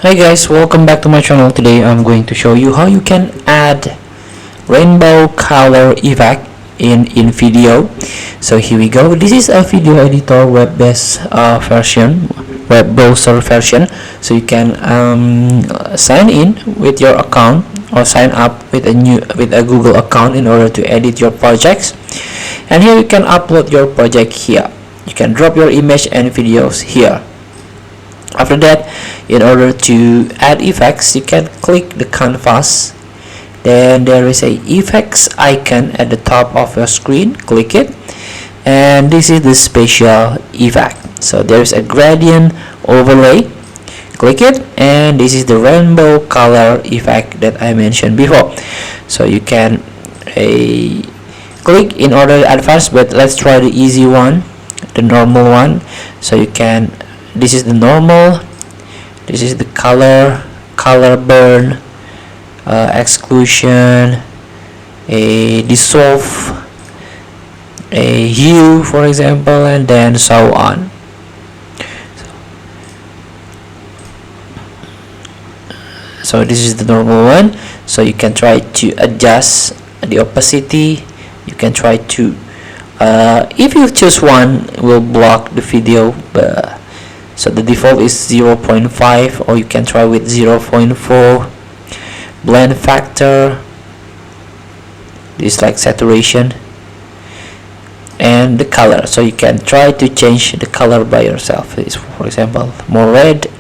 Hi guys, welcome back to my channel. Today I'm going to show you how you can add rainbow color effect in InVideo. So here we go. This is a video editor web-based version, web browser version. So you can sign in with your account or sign up with a Google account in order to edit your projects. And here you can upload your project here. You can drop your image and videos here. After that, in order to add effects, you can click the canvas. Then there is a effects icon at the top of your screen. Click it, and this is the spatial effect. So there is a gradient overlay. Click it, and this is the rainbow color effect that I mentioned before. So you can click in order to add first, but let's try the easy one, the normal one. So you can, this is the normal, this is the color burn, exclusion, a dissolve, a hue, for example, and then so on. So this is the normal one. So you can try to adjust the opacity. You can try to if you choose one, it will block the video, but so the default is 0.5, or you can try with 0.4. Blend factor, this is like saturation, and the color. So you can try to change the color by yourself. This, for example, more red,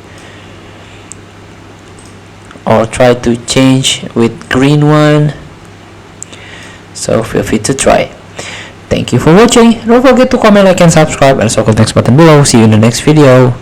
or try to change with green one. So feel free to try. Thank you for watching. Don't forget to comment, like, and subscribe, and circle the next button below. See you in the next video.